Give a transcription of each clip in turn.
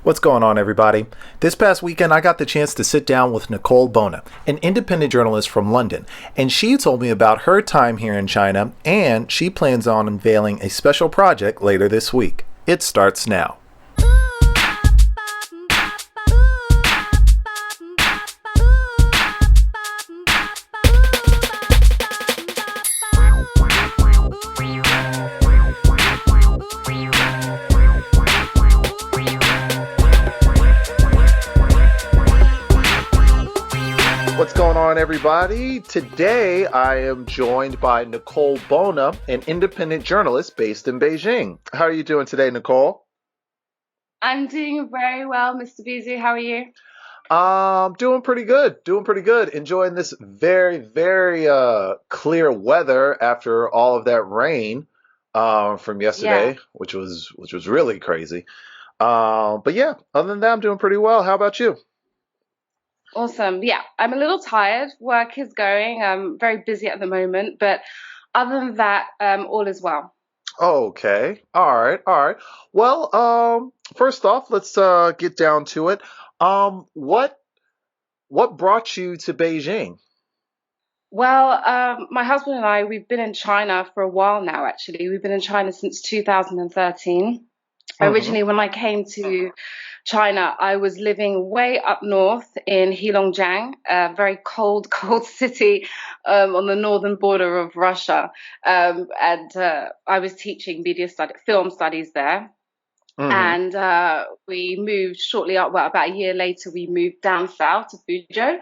What's going on, everybody? This past weekend, I got the chance to sit down with Nicole Bonnah, an independent journalist from London, and she told me about her time here in China, and she plans on unveiling a special project later this week. It starts now. What's going on, everybody? Today I am joined by Nicole Bonnah, an independent journalist based in Beijing. How are you doing today, Nicole? I'm doing very well, Mr. Beasley. How are you? Doing pretty good. Enjoying this very clear weather after all of that rain from yesterday, Yeah, which was really crazy. But yeah, other than that, I'm doing pretty well. How about you? awesome. Yeah, I'm a little tired. Work is going. I'm very busy at the moment, but other than that, all is well. Okay. All right. Well, first off, let's get down to it. What brought you to Beijing? Well, my husband and I, we've been in China for a while now, actually. We've been in China since 2013. Hmm. Originally, when I came to China, I was living way up north in Heilongjiang, a very cold, cold city on the northern border of Russia. And I was teaching film studies there. Hmm. And we moved shortly up, well, about a year later, we moved down south to Fuzhou.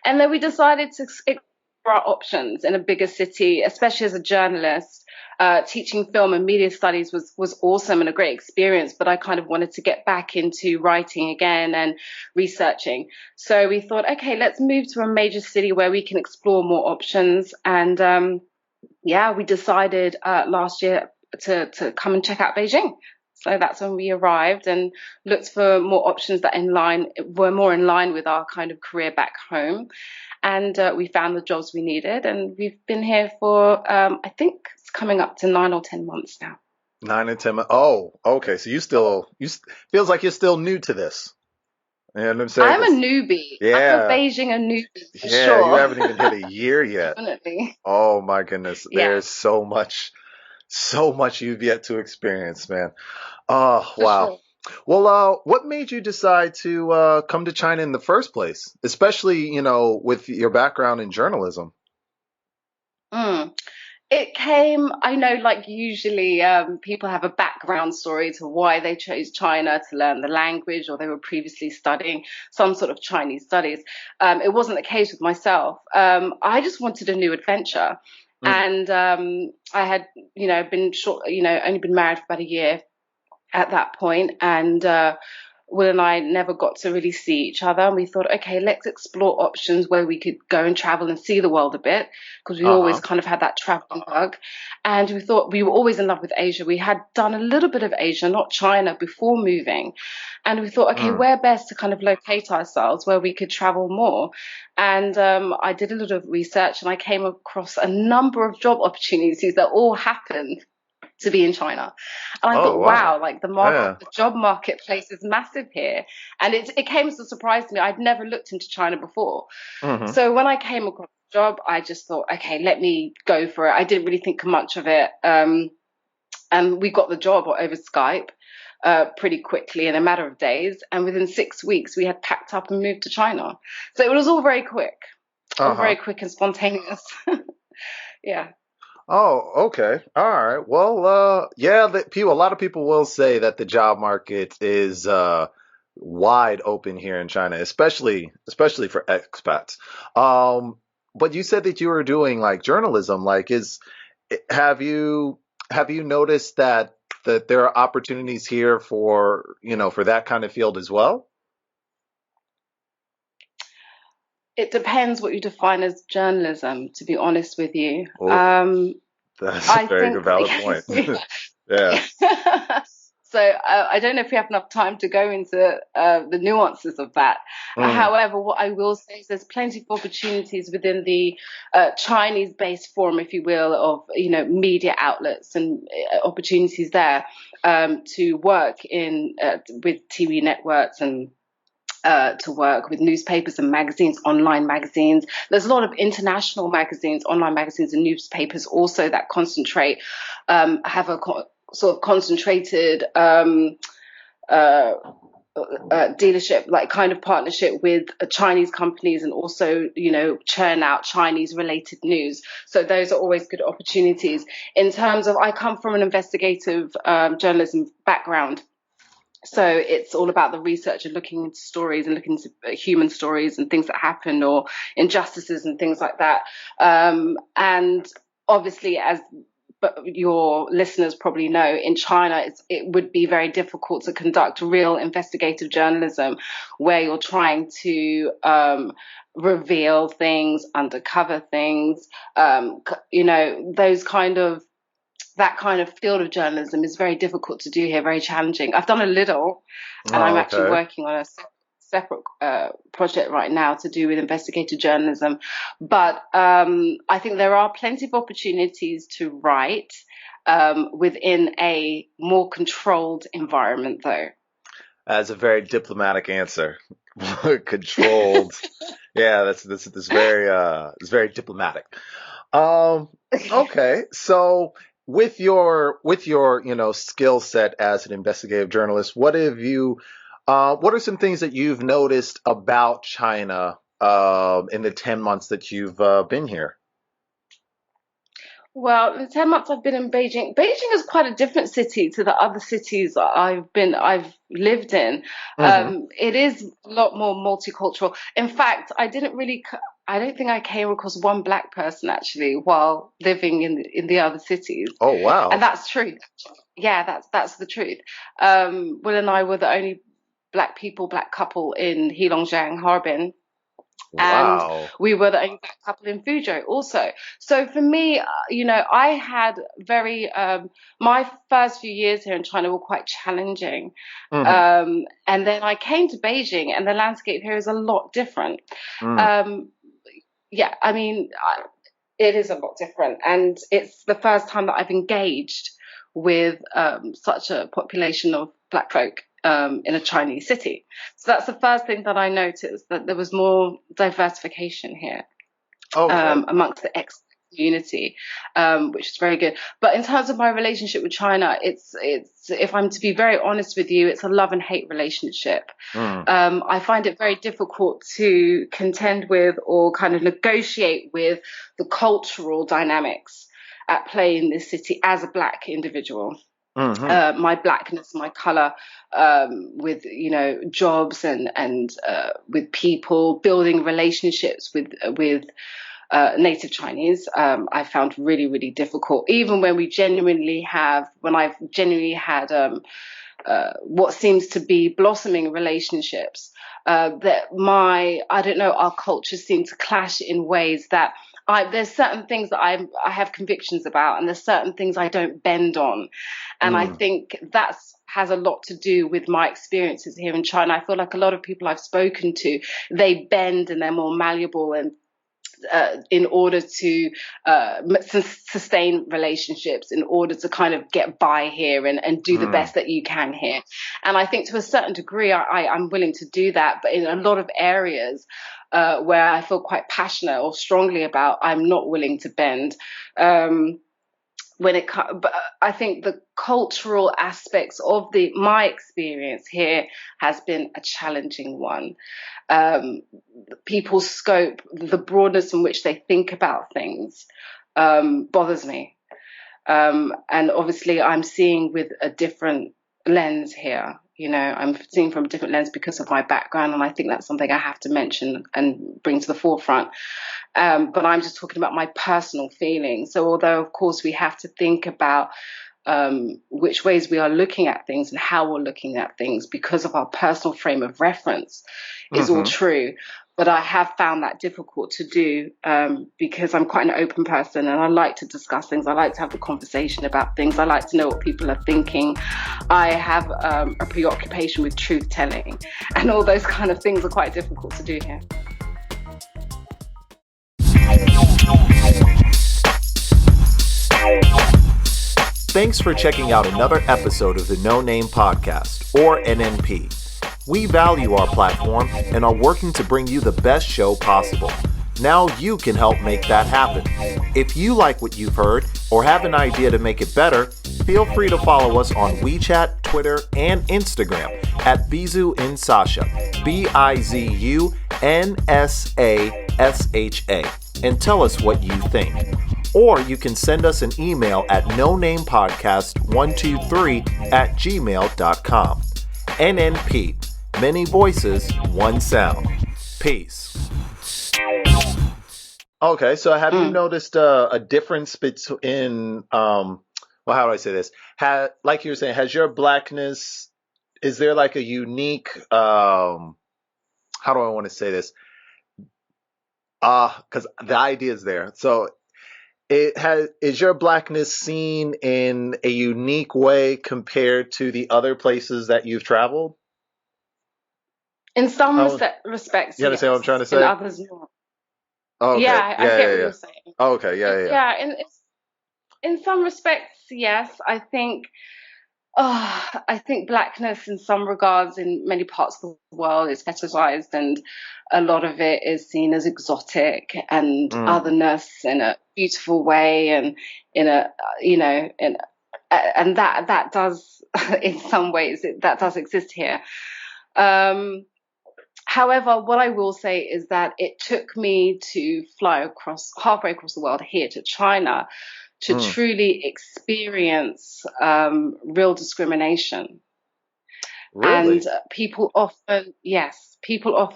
And then we decided to explore our options in a bigger city, especially as a journalist. Teaching film and media studies was awesome and a great experience, but I kind of wanted to get back into writing again and researching. So we thought, okay, let's move to a major city where we can explore more options. And yeah, we decided last year to come and check out Beijing. So that's when we arrived and looked for more options that were more in line with our kind of career back home. And we found the jobs we needed, and we've been here for I think it's coming up to 9 or 10 months now. 9 and 10 months. Oh, okay. So feels like you're still new to this. You know what I'm saying? I'm a newbie. I'm a Yeah, Beijing a newbie for yeah. You sure. haven't even hit a year yet. Definitely. Oh my goodness. Yeah, There's so much you've yet to experience, man. Oh, for wow. sure. Well, what made you decide to come to China in the first place, especially, with your background in journalism? Mm. It came, I know, like usually people have a background story to why they chose China to learn the language or they were previously studying some sort of Chinese studies. It wasn't the case with myself. I just wanted a new adventure. Mm. And I had, only been married for about a year at that point, and Will and I never got to really see each other. And we thought, okay, let's explore options where we could go and travel and see the world a bit, because we always Uh-huh. kind of had that traveling bug. And we thought we were always in love with Asia. We had done a little bit of Asia, not China, before moving. And we thought, okay, Mm. where best to kind of locate ourselves where we could travel more. And I did a little research and I came across a number of job opportunities that all happened to be in China. And I Oh, thought, wow. wow, like Yeah. the job marketplace is massive here. And it came as a surprise to me. I'd never looked into China before. Hmm. So when I came across the job, I just thought, okay, let me go for it. I didn't really think much of it. And we got the job over Skype pretty quickly in a matter of days. And within 6 weeks, we had packed up and moved to China. So it was all Uh-huh. very quick and spontaneous. Yeah. Oh, okay. All right. Well, yeah, a lot of people will say that the job market is wide open here in China, especially for expats. Um, but you said that you were doing like journalism. Like, have you have you noticed that there are opportunities here for, for that kind of field as well? It depends what you define as journalism, to be honest with you. Oh, that's a I very think, good valid point. Yeah. so So I don't know if we have enough time to go into the nuances of that. Mm. However, what I will say is there's plenty of opportunities within the Chinese-based forum, if you will, of media outlets and opportunities there to work in with TV networks and to work with newspapers and magazines, online magazines. There's a lot of international magazines, online magazines and newspapers also that concentrate, have a sort of concentrated dealership, like kind of partnership with Chinese companies and also, churn out Chinese related news. So those are always good opportunities. In terms of, I come from an investigative journalism background. So it's all about the research and looking into stories and looking into human stories and things that happen or injustices and things like that. And obviously, as your listeners probably know, in China, it would be very difficult to conduct real investigative journalism where you're trying to reveal things, undercover things, those kind of that kind of field of journalism is very difficult to do here, very challenging. I've done a little, and I'm Oh, actually okay. working on a separate project right now to do with investigative journalism. But I think there are plenty of opportunities to write within a more controlled environment, though. That's a very diplomatic answer. Controlled. Yeah, that's very it's very diplomatic. Um, okay, so with your skill set as an investigative journalist, what are some things that you've noticed about China in the 10 months that you've been here? Well, the 10 months I've been in Beijing, Beijing is quite a different city to the other cities that I've lived in. Hmm. It is a lot more multicultural. In fact, I don't think I came across one black person actually while living in the other cities. Oh, And wow. that's true. Yeah, that's the truth. Will and I were the only black couple in Heilongjiang, Harbin, and Wow. we were the only black couple in Fuzhou also. So for me, I had my first few years here in China were quite challenging. Hmm. And then I came to Beijing and the landscape here is a lot different. Mm. Um, yeah, I mean, it is a lot different. And it's the first time that I've engaged with such a population of black folk in a Chinese city. So that's the first thing that I noticed, that there was more diversification here Okay. amongst the ex community, which is very good. But in terms of my relationship with China, it's if I'm to be very honest with you, it's a love and hate relationship. Mm. I find it very difficult to contend with or kind of negotiate with the cultural dynamics at play in this city as a black individual. Hmm. My blackness, my color, with jobs and with people, building relationships with native Chinese, I found really, really difficult. Even when I've genuinely had what seems to be blossoming relationships, I don't know, our cultures seem to clash in ways that there's certain things that I have convictions about, and there's certain things I don't bend on, and I Mm. think that's has a lot to do with my experiences here in China. I feel like a lot of people I've spoken to, they bend and they're more malleable and in order to sustain relationships, in order to kind of get by here and do the Mm. best that you can here. And I think to a certain degree, I'm willing to do that. But in a lot of areas where I feel quite passionate or strongly about, I'm not willing to bend. But I think the cultural aspects of my experience here has been a challenging one. Um, People's scope, the broadness in which they think about things, bothers me. And obviously, I'm seeing with a different lens here. I'm seeing from a different lens because of my background, and I think that's something I have to mention and bring to the forefront. But I'm just talking about my personal feelings. So, although of course we have to think about which ways we are looking at things and how we're looking at things because of our personal frame of reference is all Hmm. true. But I have found that difficult to do because I'm quite an open person and I like to discuss things. I like to have the conversation about things. I like to know what people are thinking. I have a preoccupation with truth telling, and all those kind of things are quite difficult to do here. Thanks for checking out another episode of the No Name Podcast, or NNP. We value our platform and are working to bring you the best show possible. Now you can help make that happen. If you like what you've heard or have an idea to make it better, feel free to follow us on Wechat, Twitter, and Instagram at bizunsasha, BIZUNSASHA, and tell us what you think. Or you can send us an email at nonamepodcast123@gmail.com. NNP, many voices, one sound. Peace. Okay, so have you noticed a difference between, well, how do I say this? Like you were saying, has your blackness, is there like a unique, how do I want to say this? Because the idea is there. So is your blackness seen in a unique way compared to the other places that you've traveled? In some respects, You understand what I'm trying to yes. In say? others, not. Okay. Yeah, I get what you're saying. Okay. Yeah. In some respects, yes. I think blackness in some regards in many parts of the world is fetishized, and a lot of it is seen as exotic and otherness in a beautiful way, and in a, and that does, in some ways, that does exist here. However, what I will say is that it took me to fly halfway across the world here to China to truly experience real discrimination. Really? And people often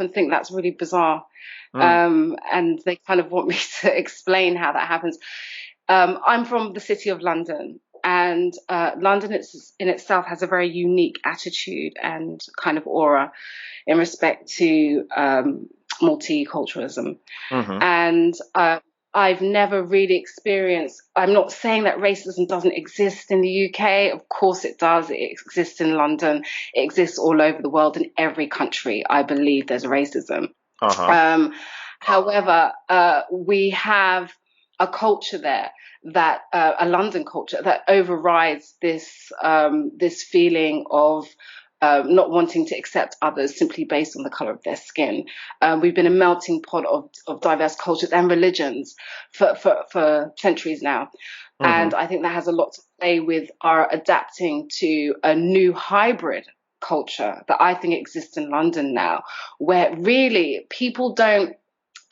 think that's really bizarre. And they kind of want me to explain how that happens. I'm from the city of London, and London in itself has a very unique attitude and kind of aura in respect to multiculturalism. And I've never really experienced, I'm not saying that racism doesn't exist in the UK. Of course it does. It exists in London. It exists all over the world. In every country, I believe there's racism. However, we have a culture there that a London culture that overrides this feeling of not wanting to accept others simply based on the color of their skin. We've been a melting pot of diverse cultures and religions for centuries now. And I think that has a lot to play with our adapting to a new hybrid culture that I think exists in London now, where really people don't,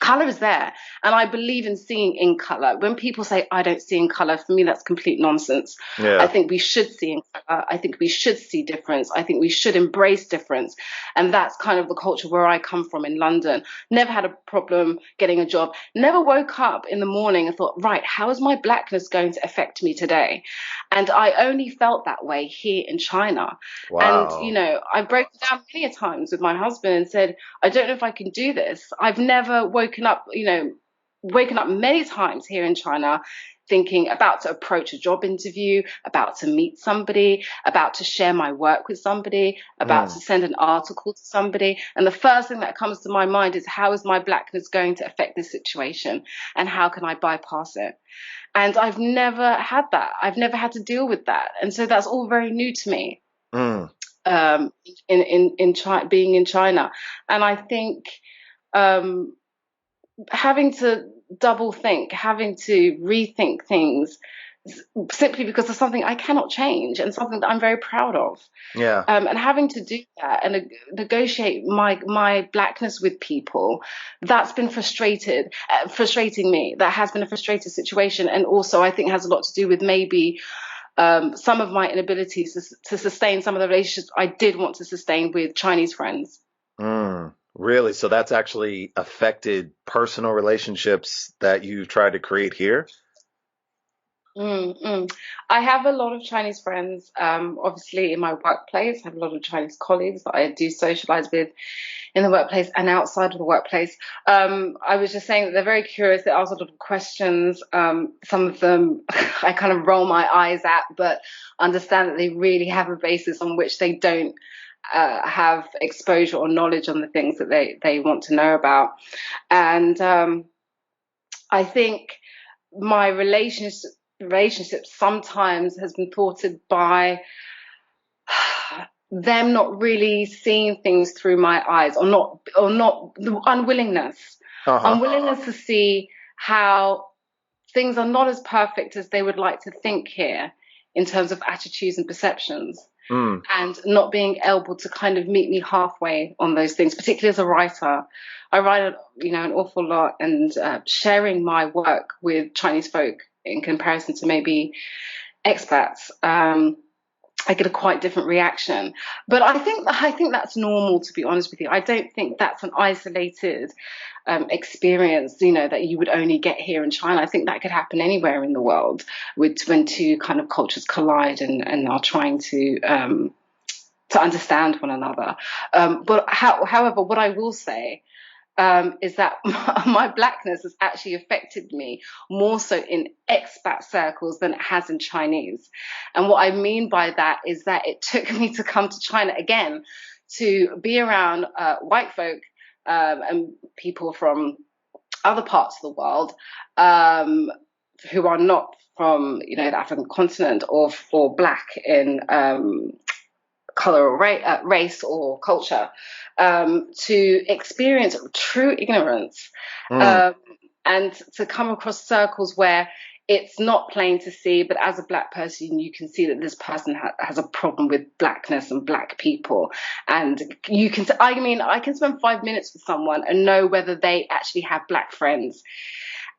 color is there, and I believe in seeing in color. When people say I don't see in color, for me that's complete nonsense. Yeah. I think we should see in color. I think we should see difference. I think we should embrace difference, and that's kind of the culture where I come from in London. Never had a problem getting a job. Never woke up in the morning and thought, right, how is my blackness going to affect me today? And I only felt that way here in China. Wow. And I broke down many times with my husband and said, I don't know if I can do this. I've never woken up many times here in China thinking about to approach a job interview, about to meet somebody, about to share my work with somebody, about to send an article to somebody. And the first thing that comes to my mind is, how is my blackness going to affect this situation? And how can I bypass it? And I've never had that. I've never had to deal with that. And so that's all very new to me. In China, being in China. And I think having to double think, having to rethink things simply because of something I cannot change and something that I'm very proud of. Yeah. And having to do that and negotiate my blackness with people, that's been frustrating me. That has been a frustrated situation. And also I think has a lot to do with maybe some of my inabilities to sustain some of the relationships I did want to sustain with Chinese friends. Really? So that's actually affected personal relationships that you tried to create here? I have a lot of Chinese friends, obviously in my workplace. I have a lot of Chinese colleagues that I do socialize with in the workplace and outside of the workplace. I was just saying that they're very curious. They ask a lot of questions. Some of them I kind of roll my eyes at, but understand that they really have a basis on which they don't have exposure or knowledge on the things that they want to know about. And I think my relationship sometimes has been thwarted by them not really seeing things through my eyes, or not the Uh-huh. unwillingness to see how things are not as perfect as they would like to think here in terms of attitudes and perceptions, Mm. and not being able to kind of meet me halfway on those things, particularly as a writer. I write, an awful lot, and sharing my work with Chinese folk in comparison to maybe expats, I get a quite different reaction. But I think that's normal, to be honest with you. I don't think that's an isolated experience, that you would only get here in China. I think that could happen anywhere in the world with when two kind of cultures collide and are trying to understand one another. However, what I will say is that my blackness has actually affected me more so in expat circles than it has in Chinese. And what I mean by that is that it took me to come to China again to be around white folk and people from other parts of the world, who are not from the African continent, or black in color or race or culture, to experience true ignorance, Mm. um, and to come across circles where it's not plain to see, but as a black person, you can see that this person has a problem with blackness and black people. And I can spend 5 minutes with someone and know whether they actually have black friends.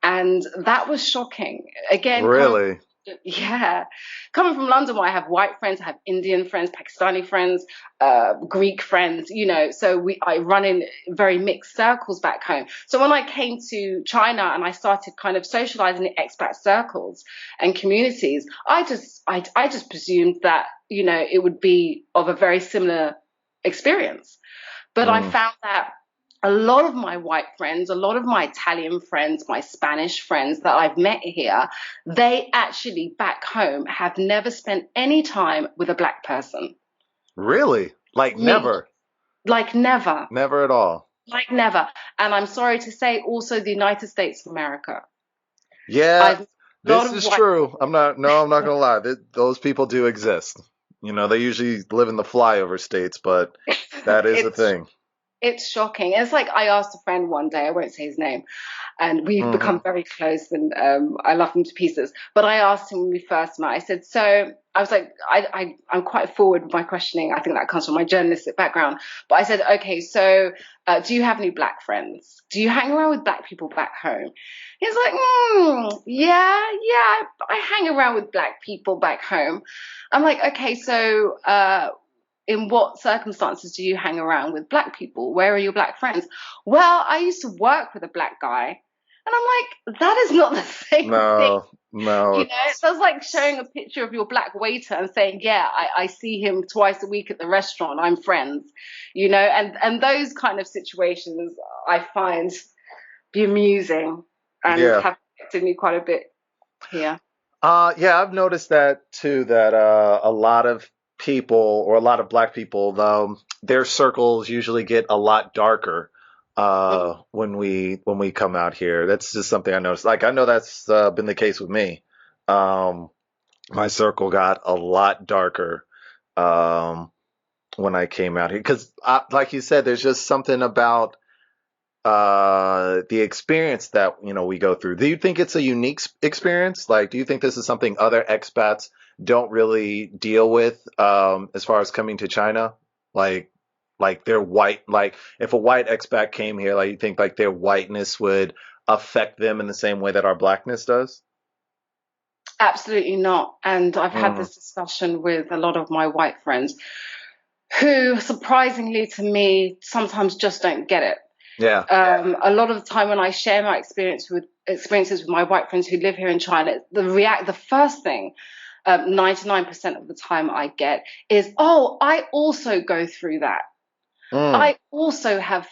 And that was shocking. Again, Really? yeah, coming from London, where I have white friends, I have Indian friends, Pakistani friends, Greek friends, so I run in very mixed circles back home. So when I came to China and I started kind of socializing in expat circles and communities, I just presumed that, it would be of a very similar experience. But I Mm. found that a lot of my white friends, a lot of my Italian friends, my Spanish friends that I've met here, they actually back home have never spent any time with a black person. Really? Like Me, never? like never, Never at all. like never. And I'm sorry to say, also the United States of America. Yeah, I've met a lot this of is white. true. I'm not gonna lie. Those people do exist. They usually live in the flyover states, but that is a it's thing. it's shocking. It's like I asked a friend one day, I won't say his name, and we've Hmm. become very close, and I love him to pieces. But I asked him when we first met, I said, so I was like, I'm quite forward with my questioning. I think that comes from my journalistic background. But I said, okay, so do you have any black friends? Do you hang around with black people back home? He's like, yeah, I hang around with black people back home. I'm like, okay, so in what circumstances do you hang around with black people? Where are your black friends? Well, I used to work with a black guy. And I'm like, that is not the same thing. No, no. That's like showing a picture of your black waiter and saying, yeah, I see him twice a week at the restaurant. I'm friends, and those kind of situations I find bemusing and Yeah. have affected me quite a bit here. Yeah, I've noticed that too, that a lot of people, or a lot of black people, their circles usually get a lot darker when we come out here. That's just something I noticed. Like, I know that's been the case with me. Um, my circle got a lot darker um, when I came out here, because, like you said, there's just something about the experience that we go through. Do you think it's a unique experience? Like, do you think this is something other expats don't really deal with as far as coming to China? Like, their white, like if a white expat came here, like you think like their whiteness would affect them in the same way that our blackness does? Absolutely not. And I've had Mm. this discussion with a lot of my white friends who, surprisingly to me, sometimes just don't get it. Yeah. A lot of the time when I share my experiences with my white friends who live here in China, the first thing 99% of the time I get is, oh, I also go through that. Mm. I also have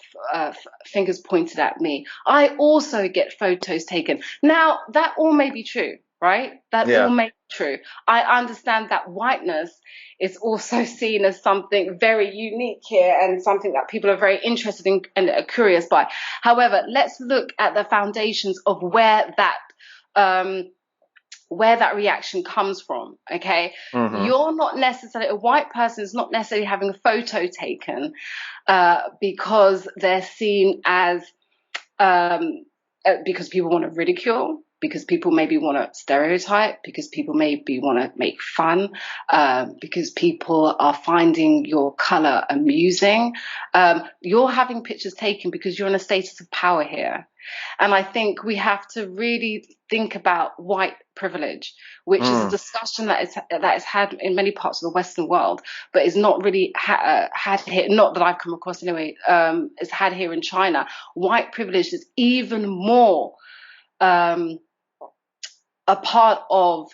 fingers pointed at me. I also get photos taken. Now, that all may be true, right? That all Yeah. may be true. I understand that whiteness is also seen as something very unique here and something that people are very interested in and are curious by. However, let's look at the foundations of where that reaction comes from. Okay, Mm-hmm. you're not necessarily, a white person is not necessarily having a photo taken because they're seen as because people want to ridicule, because people maybe want to stereotype, because people maybe want to make fun, because people are finding your color amusing. You're having pictures taken because you're in a status of power here. And I think we have to really think about white privilege, which is a Mm. discussion that is had in many parts of the Western world, but is not really had here. Not that I've come across anyway. Is had here in China. White privilege is even more a part of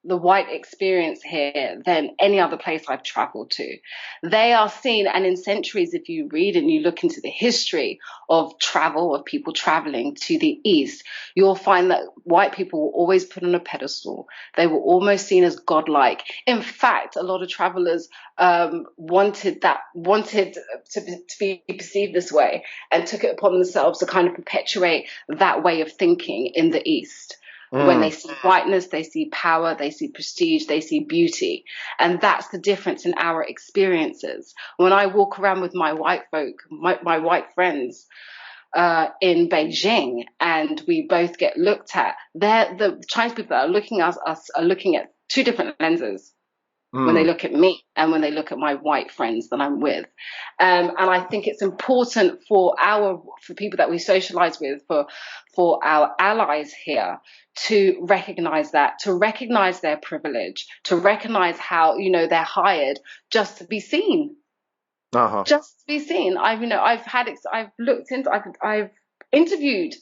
the white experience here than any other place I've traveled to. They are seen, and in centuries, if you read and you look into the history of travel, of people traveling to the East, you'll find that white people were always put on a pedestal. They were almost seen as godlike. In fact, a lot of travelers wanted to be perceived this way and took it upon themselves to kind of perpetuate that way of thinking in the East. When they Mm. see whiteness, they see power, they see prestige, they see beauty. And that's the difference in our experiences. When I walk around with my white folk, my white friends in Beijing, and we both get looked at, the Chinese people that are looking at us are looking at two different lenses when they Mm. look at me and when they look at my white friends that I'm with. And I think it's important for people that we socialize with, for our allies here, to recognize that, to recognize their privilege, to recognize how, they're hired just to be seen, Uh-huh. just to be seen. I've interviewed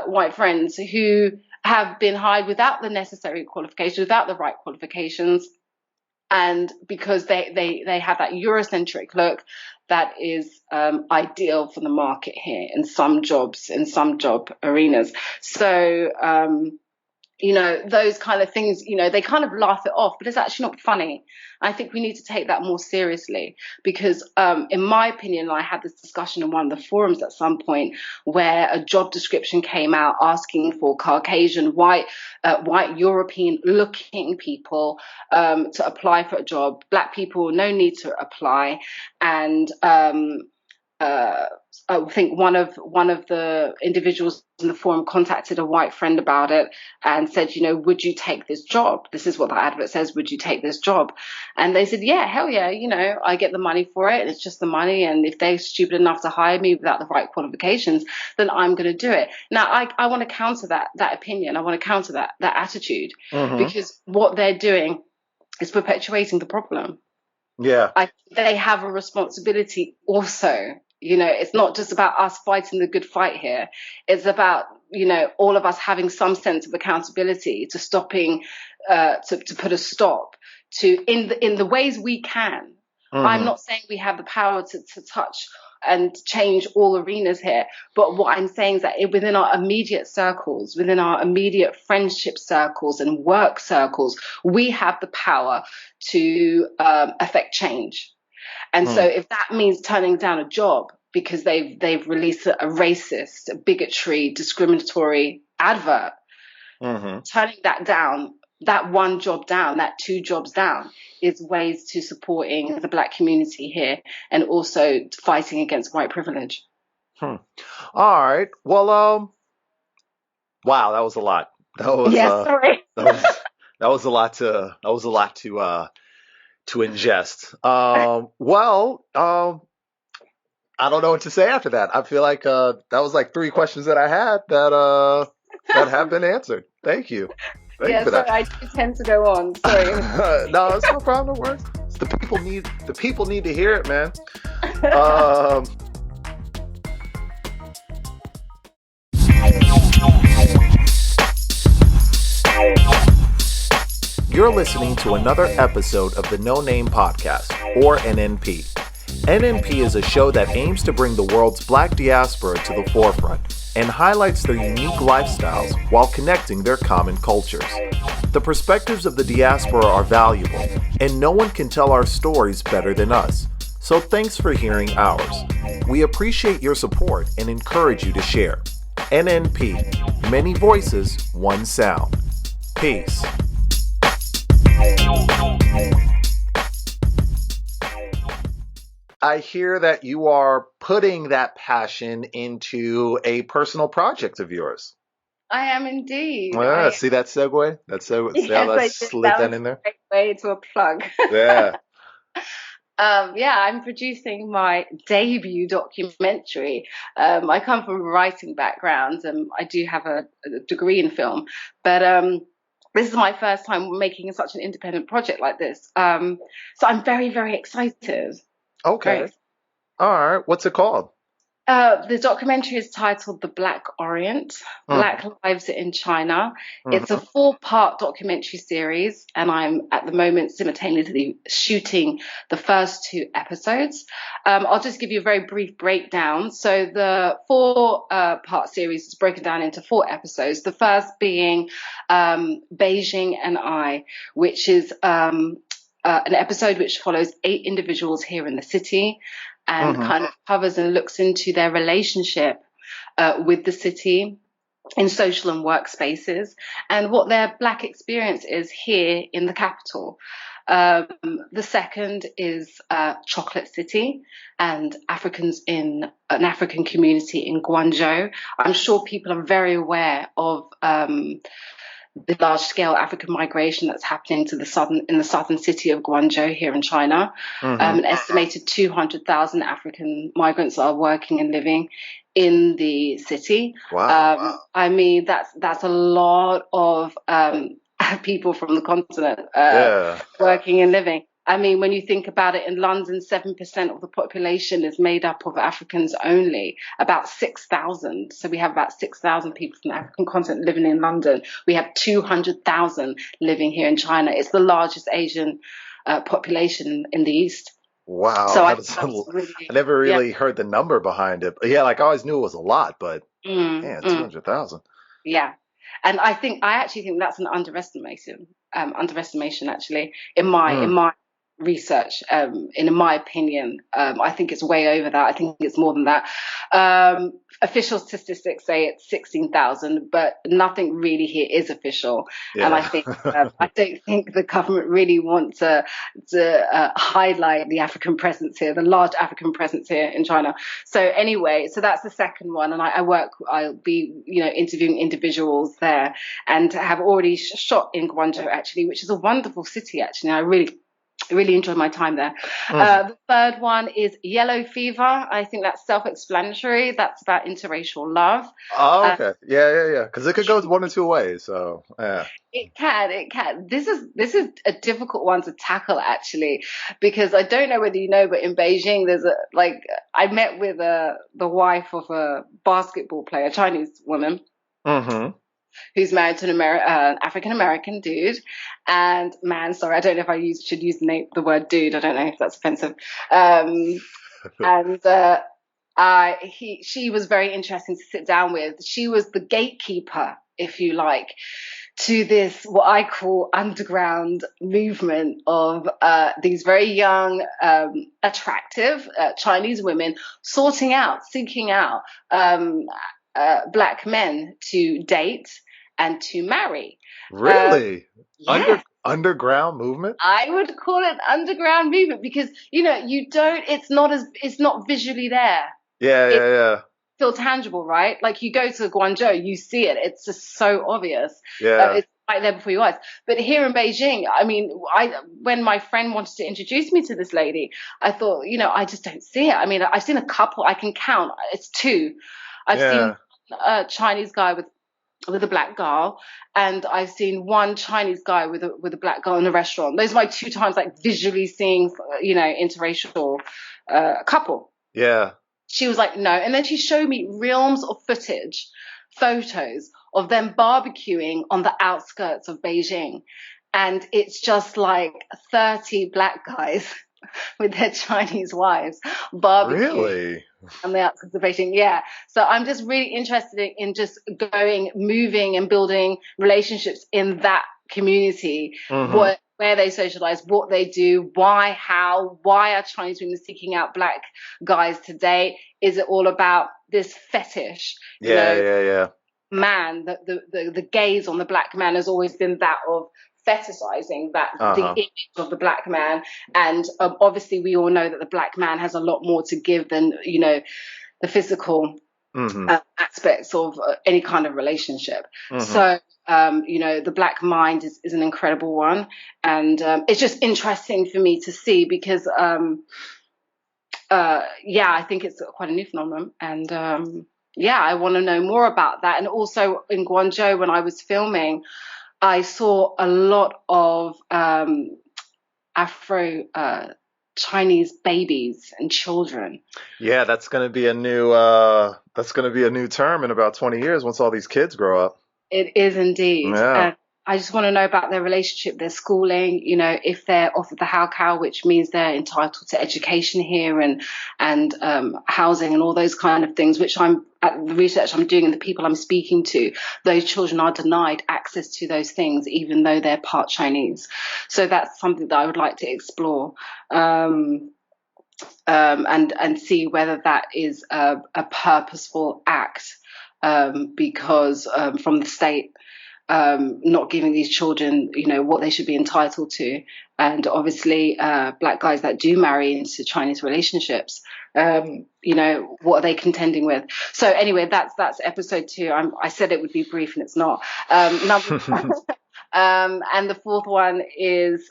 white friends who have been hired without the necessary qualifications, without the right qualifications, and because they have that Eurocentric look that is ideal for the market here in some job arenas. So those kind of things, they kind of laugh it off, but it's actually not funny. I think we need to take that more seriously because, in my opinion, I had this discussion in one of the forums at some point where a job description came out asking for Caucasian, white European looking people to apply for a job. Black people, no need to apply. And I think one of the individuals in the forum contacted a white friend about it and said, would you take this job? This is what the advert says. Would you take this job? And they said, yeah, hell yeah. I get the money for it. It's just the money. And if they're stupid enough to hire me without the right qualifications, then I'm going to do it. Now, I want to counter that opinion. I want to counter that attitude Mm-hmm. because what they're doing is perpetuating the problem. Yeah. They have a responsibility also. It's not just about us fighting the good fight here. It's about, all of us having some sense of accountability to stopping, to put a stop to in the ways we can. I'm Mm-hmm. not saying we have the power to touch and change all arenas here. But what I'm saying is that within our immediate circles, within our immediate friendship circles and work circles, we have the power to affect change. And so Mm. if that means turning down a job because they've released a racist, a bigotry, discriminatory advert, Mm-hmm. turning that down, that one job down, that two jobs down, is ways to supporting the Black community here and also fighting against white privilege. Hmm. All right. Well, wow, that was a lot. That was Yeah, sorry. that was a lot to ingest. I don't know what to say after that. I feel like that was like three questions that I had that have been answered. Thank you. Thank you Yeah, for sorry, that. I do tend to go on. Sorry. No, it's no problem. No worries. The people need to hear it, man. Um, You're listening to another episode of the No Name Podcast, or NNP. NNP is a show that aims to bring the world's Black diaspora to the forefront and highlights their unique lifestyles while connecting their common cultures. The perspectives of the diaspora are valuable, and no one can tell our stories better than us. So thanks for hearing ours. We appreciate your support and encourage you to share. NNP, many voices, one sound. Peace. I hear that you are putting that passion into a personal project of yours. I am indeed. See that segue? See how Yes, that I did. slid That that was in a there? great way to a plug. Yeah. I'm producing my debut documentary. I come from a writing background, and I do have a degree in film, but this is my first time making such an independent project like this. So I'm very, very excited. Okay. Very. All right. What's it called? The documentary is titled The Black Orient, Black Lives in China. It's a Mm-hmm. 4-part documentary series, and I'm at the moment simultaneously shooting the first 2 episodes. I'll just give you a very brief breakdown. So the 4-part series is broken down into 4 episodes. The first being Beijing and I, which is an episode which follows 8 individuals here in the city, and kind of covers and looks into their relationship with the city in social and work spaces, and what their Black experience is here in the capital. The second is Chocolate City and Africans in an African community in Guangzhou. I'm sure people are very aware of the large-scale African migration that's happening to the southern city of Guangzhou here in China. An estimated 200,000 African migrants are working and living in the city. Wow. I mean, that's a lot of people from the continent working and living. I mean, when you think about it, in London, 7% of the population is made up of Africans only, about 6,000. So we have about 6,000 people from the African continent living in London. We have 200,000 living here in China. It's the largest Asian population in the East. Wow. So I never really heard the number behind it. But yeah, like I always knew it was a lot, but 200,000. Yeah. And I actually think that's an underestimation actually in my research, in my opinion. I think it's way over that. I think it's more than that. Official statistics say it's 16,000, but nothing really here is official. Yeah. And I think I don't think the government really wants to highlight the African presence here, the large African presence here in China. So anyway, so that's the second one, and I'll be interviewing individuals there, and have already shot in Guangzhou actually, which is a wonderful city actually. I really enjoyed my time there. The third one is Yellow Fever. I think that's self-explanatory. That's about interracial love. Oh, okay. Yeah. Because it could go one or two ways. So yeah. It can. This is a difficult one to tackle actually, because I don't know whether you know, but in Beijing there's I met with the wife of a basketball player, a Chinese woman. Who's married to an African-American dude. And man, sorry, I don't know if I should use the word dude. I don't know if that's offensive. She was very interesting to sit down with. She was the gatekeeper, if you like, to this, what I call underground movement of these very young, attractive Chinese women seeking out Black men to date and to marry. Really? Yes. Underground movement? I would call it underground movement because it's not visually there. Yeah. Still tangible, right? Like you go to Guangzhou, you see it. It's just so obvious. Yeah. It's right there before your eyes. But here in Beijing, I mean, when my friend wanted to introduce me to this lady, I thought, I just don't see it. I mean, I've seen a couple. I can count. It's 2. I've seen a Chinese guy with a black girl, and I've seen one Chinese guy with a black girl in a restaurant. Those are my 2 times visually seeing, interracial couple. Yeah. She was like, no. And then she showed me reams of footage, photos of them barbecuing on the outskirts of Beijing. and it's just like 30 black guys with their Chinese wives barbecue Really? on the outskirts of Beijing. Yeah. So I'm just really interested in just going, moving and building relationships in that community, Hmm. where they socialize, what they do, why, how, why are Chinese women seeking out black guys today? Is it all about this fetish? You Yeah, know, yeah, yeah. man, the gaze on the black man has always been that of fetishizing that the Uh-huh. image of the black man, and obviously we all know that the black man has a lot more to give than the physical Hmm. aspects of any kind of relationship. Hmm. So the black mind is an incredible one, and it's just interesting for me to see because I think it's quite a new phenomenon, and I want to know more about that. And also in Guangzhou, when I was filming, I saw a lot of Afro Chinese babies and children. Yeah, that's gonna be a new term in about 20 years once all these kids grow up. It is indeed. Yeah. And I just want to know about their relationship, their schooling, if they're offered the Hao Kao, which means they're entitled to education here and housing and all those kind of things, which the research I'm doing and the people I'm speaking to, those children are denied access to those things, even though they're part Chinese. So that's something that I would like to explore. And see whether that is a purposeful act, because from the state not giving these children, what they should be entitled to, and obviously black guys that do marry into Chinese relationships, what are they contending with? So anyway, that's episode 2. I said it would be brief, and it's not. And the fourth one is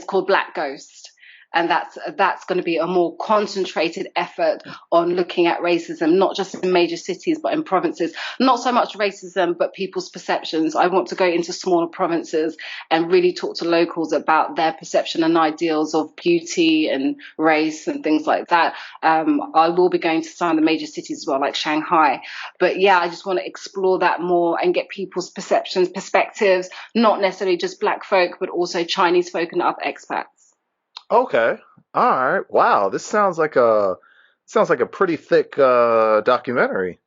called Black Ghost. And that's going to be a more concentrated effort on looking at racism, not just in major cities, but in provinces. Not so much racism, but people's perceptions. I want to go into smaller provinces and really talk to locals about their perception and ideals of beauty and race and things like that. I will be going to some of the major cities as well, like Shanghai. But I just want to explore that more and get people's perceptions, perspectives, not necessarily just black folk, but also Chinese folk and other expats. Okay. All right. Wow. This sounds like a pretty thick documentary.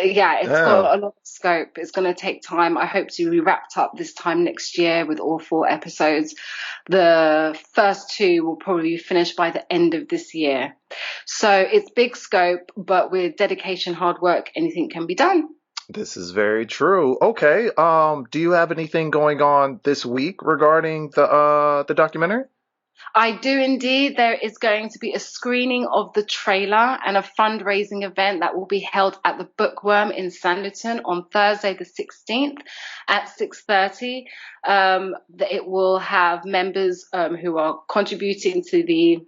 Yeah, it's got Yeah. a lot of scope. It's going to take time. I hope to be wrapped up this time next year with all 4 episodes. The first 2 will probably be finished by the end of this year. So it's big scope, but with dedication, hard work, anything can be done. This is very true. Okay. Do you have anything going on this week regarding the documentary? I do indeed. There is going to be a screening of the trailer and a fundraising event that will be held at the Bookworm in Sanlitun on Thursday the 16th at 6:30. It will have members who are contributing to the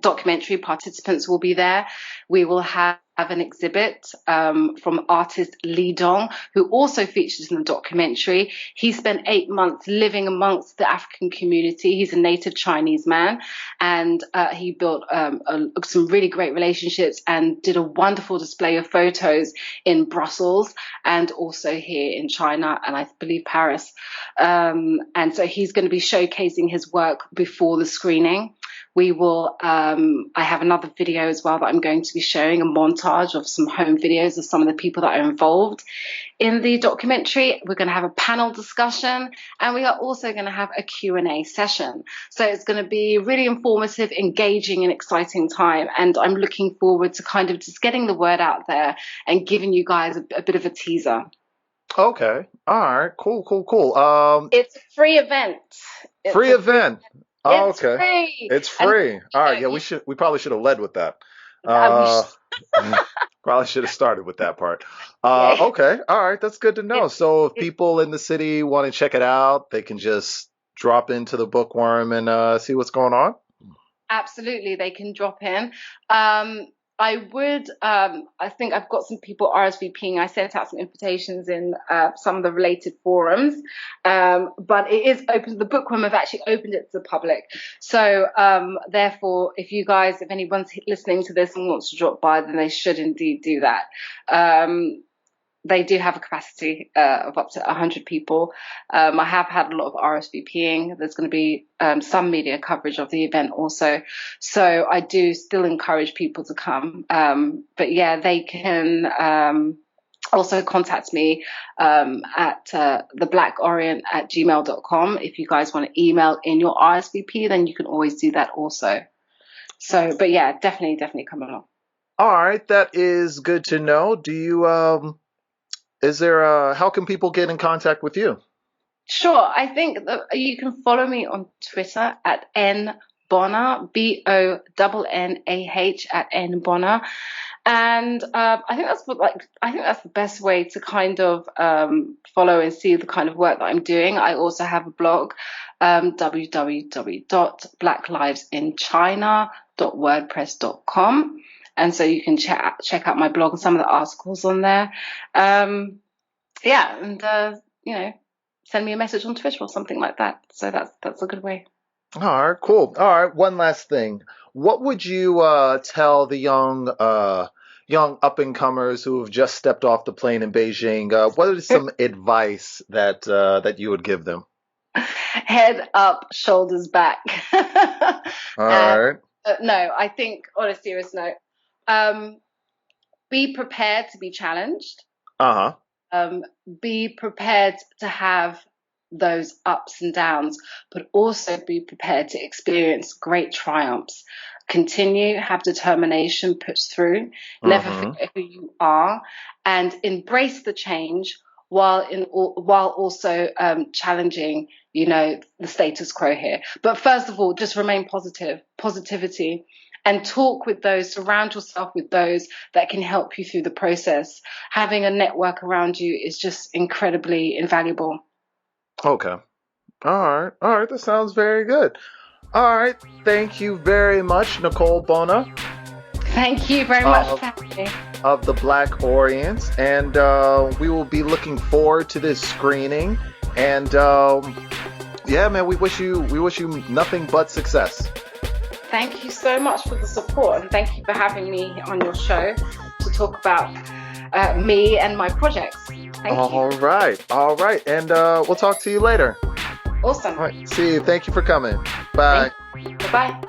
documentary. Participants will be there. We will have an exhibit from artist Li Dong, who also features in the documentary. He spent 8 months living amongst the African community. He's a native Chinese man, and he built some really great relationships and did a wonderful display of photos in Brussels and also here in China and I believe Paris. And so he's going to be showcasing his work before the screening. We will, I have another video as well that I'm going to be showing, a montage of some home videos of some of the people that are involved in the documentary. We're going to have a panel discussion, and we are also going to have a Q&A session. So it's going to be really informative, engaging, and exciting time. And I'm looking forward to kind of just getting the word out there and giving you guys a bit of a teaser. Okay. All right. Cool, cool, cool. It's a free event. Free event. Oh, It's okay. free. It's And free. All right. Yeah, we probably should have led with that. we Uh, probably should have started with that part. yeah. Okay. All right. That's good to know. It's, So if it's people in the city want to check it out, they can just drop into the Bookworm and see what's going on. Absolutely, they can drop in. I think I've got some people RSVPing. I sent out some invitations in some of the related forums, but it is open. The Bookworm have actually opened it to the public. So therefore, if anyone's listening to this and wants to drop by, then they should indeed do that. they do have a capacity of up to 100 people. I have had a lot of RSVPing. There's going to be some media coverage of the event also. So I do still encourage people to come. But yeah, they can also contact me at theblack.orient@gmail.com. If you guys want to email in your RSVP, then you can always do that also. So, but yeah, definitely come along. All right, that is good to know. Do you how can people get in contact with you? Sure. I think that you can follow me on Twitter at nbonnah, BONNAH at nbonnah. And I think that's the best way to kind of follow and see the kind of work that I'm doing. I also have a blog, www.blackliveinchina.wordpress.com. And so you can check out my blog and some of the articles on there. Send me a message on Twitter or something like that. So that's a good way. All right, cool. All right, one last thing. What would you tell the young up and comers who have just stepped off the plane in Beijing? What is some advice that you would give them? Head up, shoulders back. All right. No, I think on a serious note, be prepared to be challenged. Uh-huh. Be prepared to have those ups and downs, but also be prepared to experience great triumphs. Continue, have determination, push through, never forget who you are, and embrace the change while also challenging, the status quo here. But first of all, just remain positivity, and surround yourself with those that can help you through the process. Having a network around you is just incredibly invaluable. Okay. All right. That sounds very good. All right. Thank you very much, Nicole Bonnah. Thank you very much for having me. Of the Black Orient. And we will be looking forward to this screening. And yeah, man, we wish you nothing but success. Thank you so much for the support, and thank you for having me on your show to talk about me and my projects. Thank you. All right. And we'll talk to you later. Awesome. All right. See you. Thank you for coming. Bye. Bye-bye.